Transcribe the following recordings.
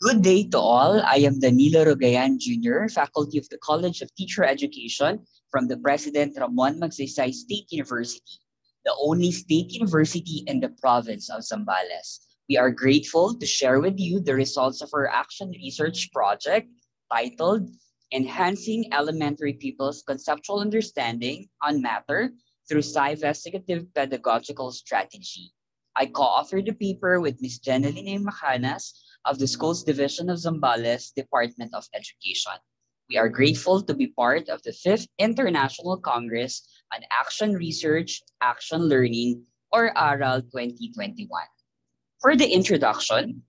Good day to all. I am Danilo Rogayan Jr., faculty of the College of Teacher Education from the President Ramon Magsaysay State University, the only state university in the province of Zambales. We are grateful to share with you the results of our action research project titled Enhancing Elementary Pupils' Conceptual Understanding on Matter through Investigative Pedagogical Strategy. I co-authored the paper with Ms. Jeneline Macanas of the Schools Division of Zambales Department of Education. We are grateful to be part of the 5th International Congress on Action Research, Action Learning, or ARAL 2021. For the introduction,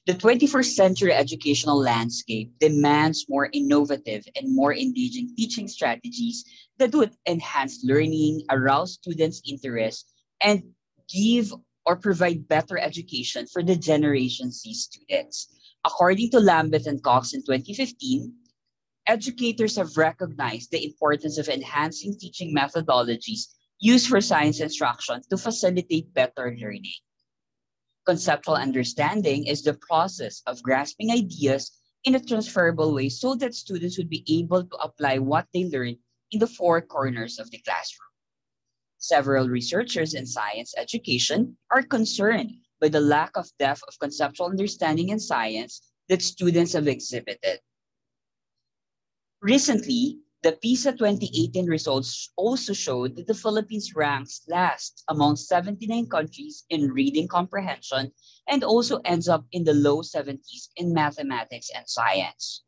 the 21st century educational landscape demands more innovative and more engaging teaching strategies that would enhance learning, arouse students' interest, and give or provide better education for the Generation C students. According to Lambeth and Cox in 2015, educators have recognized the importance of enhancing teaching methodologies used for science instruction to facilitate better learning. Conceptual understanding is the process of grasping ideas in a transferable way so that students would be able to apply what they learn in the four corners of the classroom. Several researchers in science education are concerned by the lack of depth of conceptual understanding in science that students have exhibited. Recently, the PISA 2018 results also showed that the Philippines ranks last among 79 countries in reading comprehension and also ends up in the low 70s in mathematics and science.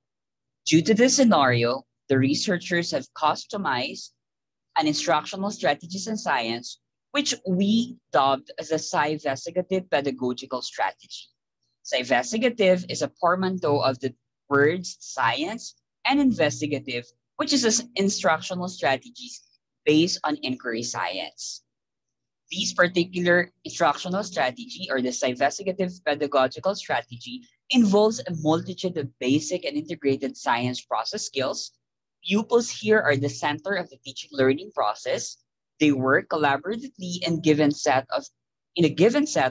Due to this scenario, the researchers have customized an instructional strategies in science, which we dubbed as a investigative pedagogical strategy. Investigative is a portmanteau of the words science and investigative, which is an instructional strategies based on inquiry science. These particular instructional strategy or the investigative pedagogical strategy involves a multitude of basic and integrated science process skills. Pupils here are the center of the teaching learning process. They work collaboratively in a given set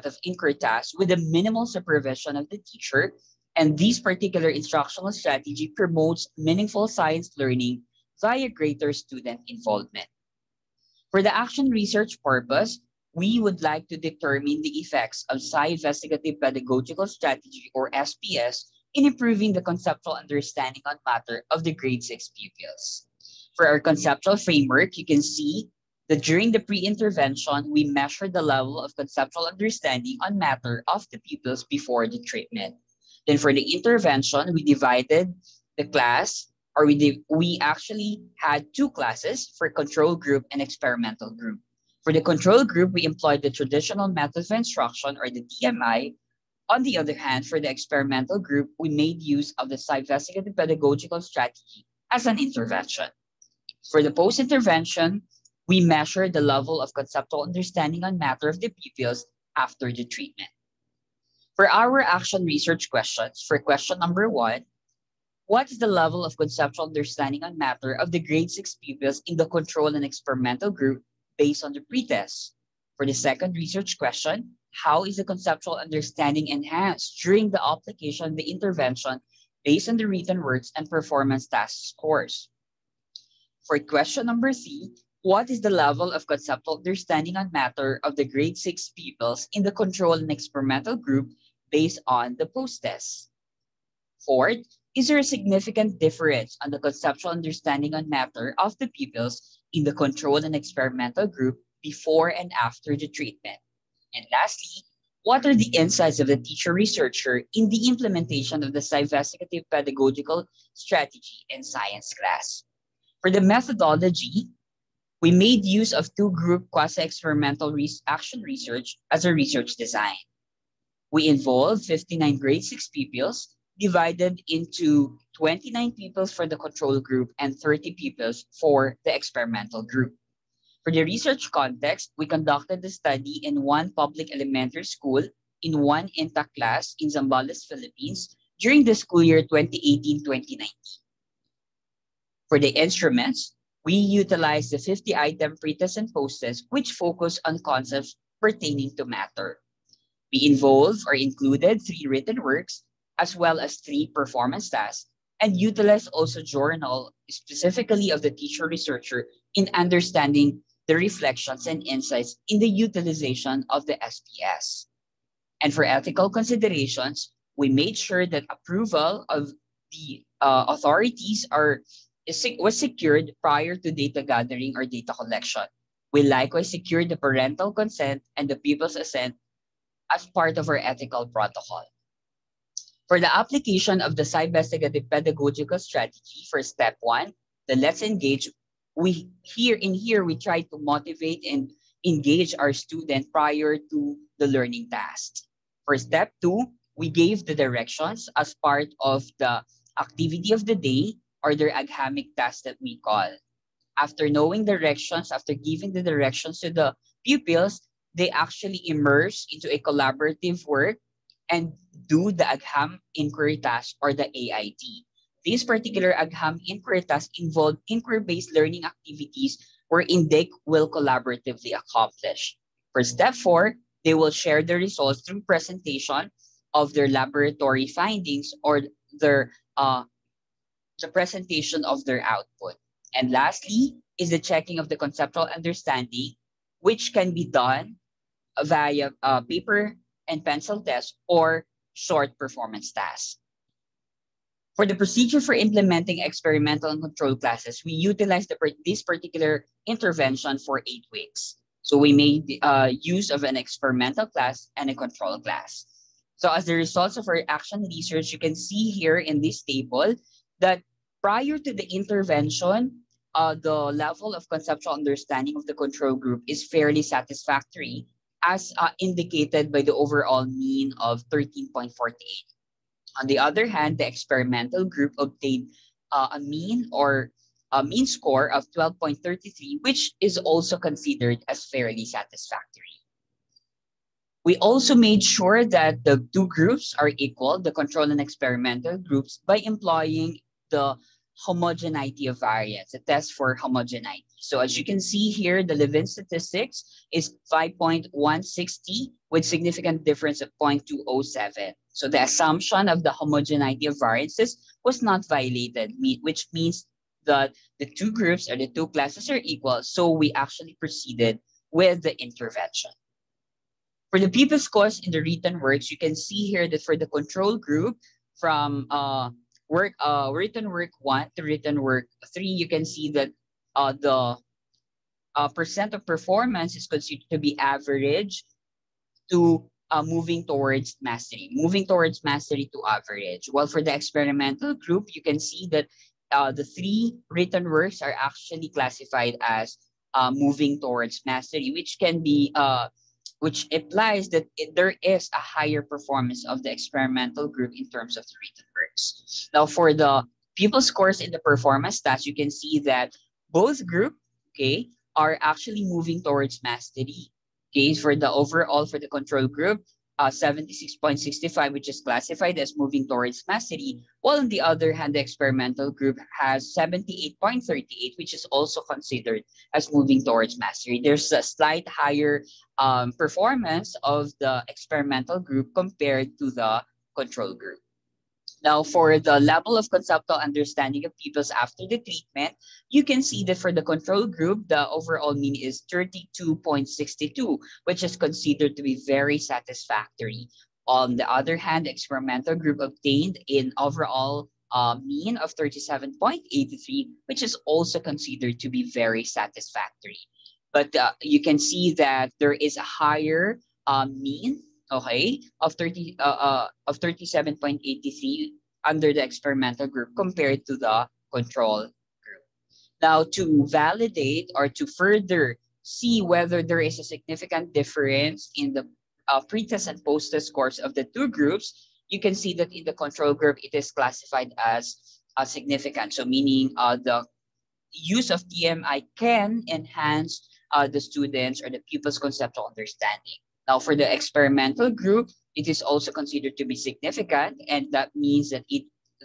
of inquiry tasks with a minimal supervision of the teacher. And this particular instructional strategy promotes meaningful science learning via greater student involvement. For the action research purpose, we would like to determine the effects of Investigative Pedagogical Strategy or SPS in improving the conceptual understanding on matter of the grade 6 pupils. For our conceptual framework, you can see that during the pre-intervention, we measured the level of conceptual understanding on matter of the pupils before the treatment. Then for the intervention, we divided the class, or we actually had two classes for control group and experimental group. For the control group, we employed the traditional method of instruction or the TMI. On the other hand, for the experimental group, we made use of the investigative pedagogical strategy as an intervention. For the post-intervention, we measured the level of conceptual understanding on matter of the pupils after the treatment. For our action research questions, for question number 1, what is the level of conceptual understanding on matter of the grade 6 pupils in the control and experimental group based on the pretest? For the second research question, how is the conceptual understanding enhanced during the application of the intervention based on the written words and performance task scores? For question number 3, what is the level of conceptual understanding on matter of the grade 6 pupils in the control and experimental group based on the post-test? Fourth, is there a significant difference on the conceptual understanding on matter of the pupils in the control and experimental group before and after the treatment? And lastly, what are the insights of the teacher researcher in the implementation of the investigative pedagogical strategy in science class? For the methodology, we made use of two-group quasi-experimental action research as a research design. We involved 59 grade 6 pupils divided into 29 pupils for the control group and 30 pupils for the experimental group. For the research context, we conducted the study in one public elementary school in one intact class in Zambales, Philippines during the school year 2018-2019. For the instruments, we utilized the 50-item pretest and post-test which focus on concepts pertaining to matter. We involved or included 3 written works, as well as 3 performance tasks, and utilize also journal specifically of the teacher researcher in understanding the reflections and insights in the utilization of the SPS. And for ethical considerations, we made sure that approval of the authorities was secured prior to data gathering or data collection. We likewise secured the parental consent and the people's assent as part of our ethical protocol. For the application of the investigative pedagogical strategy for step 1, the let's engage, we try to motivate and engage our student prior to the learning task. For step 2, we gave the directions as part of the activity of the day or their aghamic task that we call. After knowing directions, after giving the directions to the pupils, they actually immerse into a collaborative work and do the Agham inquiry task or the AIT. This particular Agham inquiry task involved inquiry-based learning activities wherein they will collaboratively accomplish. For step 4, they will share the results through presentation of their laboratory findings or their the presentation of their output. And lastly is the checking of the conceptual understanding, which can be done via paper and pencil tests or short performance tasks. For the procedure for implementing experimental and control classes, we utilized this particular intervention for 8 weeks. So we made use of an experimental class and a control class. So as the results of our action research, you can see here in this table that prior to the intervention, the level of conceptual understanding of the control group is fairly satisfactory, as indicated by the overall mean of 13.48. On the other hand, the experimental group obtained a mean score of 12.33, which is also considered as fairly satisfactory. We also made sure that the 2 groups are equal, the control and experimental groups, by employing the homogeneity of variance, a test for homogeneity. So as you can see here, the Levin statistics is 5.160 with significant difference of 0.207. So the assumption of the homogeneity of variances was not violated, which means that the 2 groups or the 2 classes are equal. So we actually proceeded with the intervention. For the people scores in the written works, you can see here that for the control group from written work 1 to written work 3, you can see that the percent of performance is considered to be average to moving towards mastery to average. While for the experimental group, you can see that the 3 written works are actually classified as moving towards mastery, which can be which implies that there is a higher performance of the experimental group in terms of the written works. Now, for the pupil scores in the performance task, you can see that both group, okay, are actually moving towards mastery. Okay, for the overall, for the control group, 76.65, which is classified as moving towards mastery, while on the other hand, the experimental group has 78.38, which is also considered as moving towards mastery. There's a slight higher performance of the experimental group compared to the control group. Now, for the level of conceptual understanding of pupils after the treatment, you can see that for the control group, the overall mean is 32.62, which is considered to be very satisfactory. On the other hand, the experimental group obtained an overall mean of 37.83, which is also considered to be very satisfactory. But you can see that there is a higher mean, okay, of 37.83 under the experimental group compared to the control group. Now, to validate or to further see whether there is a significant difference in the pre-test and post-test scores of the 2 groups, you can see that in the control group, it is classified as significant. So meaning the use of TMI can enhance the students or the pupils' conceptual understanding. Now, for the experimental group, it is also considered to be significant, and that means that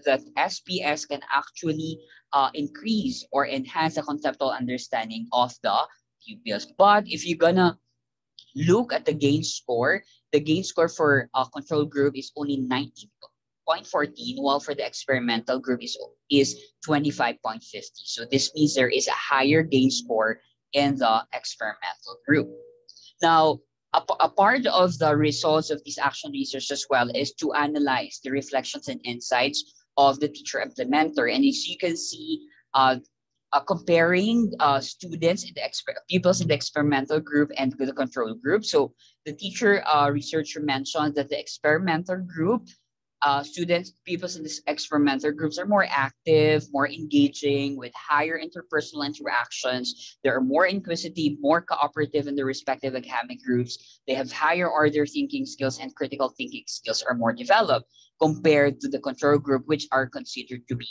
SPS can actually increase or enhance the conceptual understanding of the pupils. But if you're gonna look at the gain score for a control group is only 0.14, while for the experimental group is 25.50. So this means there is a higher gain score in the experimental group. Now, a part of the results of this action research as well is to analyze the reflections and insights of the teacher implementer. And as you can see, comparing students in the pupils in the experimental group and the control group. So the teacher researcher mentioned that the experimental group students, pupils in these experimental groups are more active, more engaging, with higher interpersonal interactions. They are more inquisitive, more cooperative in their respective academic groups. They have higher order thinking skills and critical thinking skills are more developed compared to the control group, which are considered to be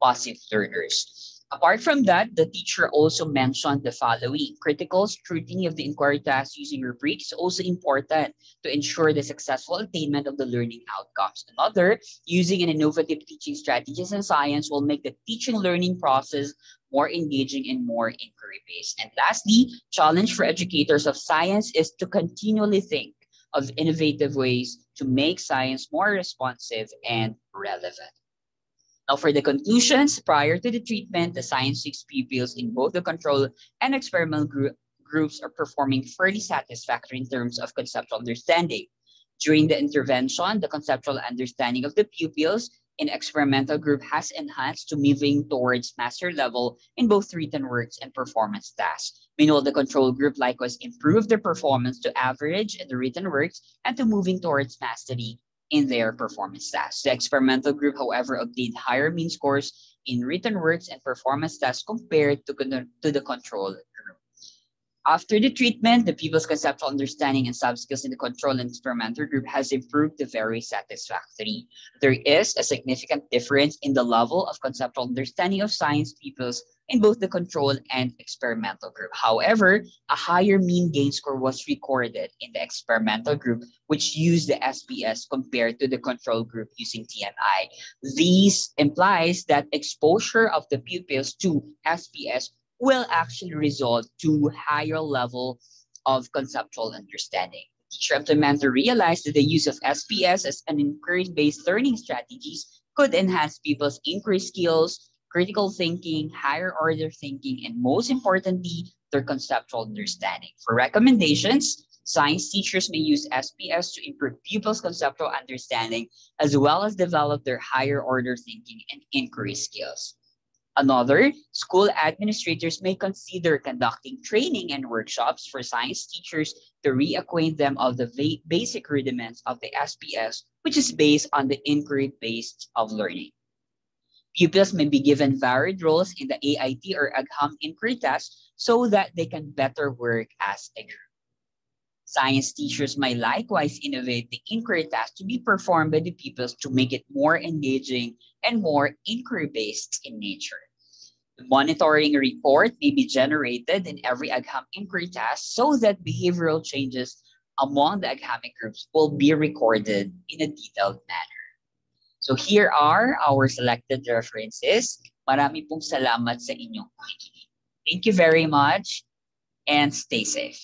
passive learners. Apart from that, the teacher also mentioned the following. Critical scrutiny of the inquiry task using rubrics is also important to ensure the successful attainment of the learning outcomes. Another, using an innovative teaching strategies in science will make the teaching learning process more engaging and more inquiry-based. And lastly, challenge for educators of science is to continually think of innovative ways to make science more responsive and relevant. Now, for the conclusions, prior to the treatment, the Science 6 pupils in both the control and experimental groups are performing fairly satisfactory in terms of conceptual understanding. During the intervention, the conceptual understanding of the pupils in experimental group has enhanced to moving towards master level in both written works and performance tasks. Meanwhile, the control group likewise improved their performance to average in the written works and to moving towards mastery in their performance tasks. The experimental group, however, obtained higher mean scores in written works and performance tasks compared to the control group. After the treatment, the pupils' conceptual understanding and soft skills in the control and experimental group has improved to very satisfactory. There is a significant difference in the level of conceptual understanding of science pupils in both the control and experimental group. However, a higher mean gain score was recorded in the experimental group, which used the SPS compared to the control group using TMI. This implies that exposure of the pupils to SPS will actually result to higher level of conceptual understanding. Teacher implementer realized that the use of SPS as an inquiry-based learning strategies could enhance people's inquiry skills, critical thinking, higher order thinking, and most importantly, their conceptual understanding. For recommendations, science teachers may use SPS to improve pupils' conceptual understanding as well as develop their higher order thinking and inquiry skills. Another, school administrators may consider conducting training and workshops for science teachers to reacquaint them of the basic rudiments of the SPS, which is based on the inquiry-based of learning. Pupils may be given varied roles in the AIT or AGHAM inquiry test so that they can better work as a group. Science teachers might likewise innovate the inquiry task to be performed by the pupils to make it more engaging and more inquiry-based in nature. The monitoring report may be generated in every AGHAM inquiry task so that behavioral changes among the AGHAMic groups will be recorded in a detailed manner. So here are our selected references. Marami pong salamat sa inyong pakikinig. Thank you very much and stay safe.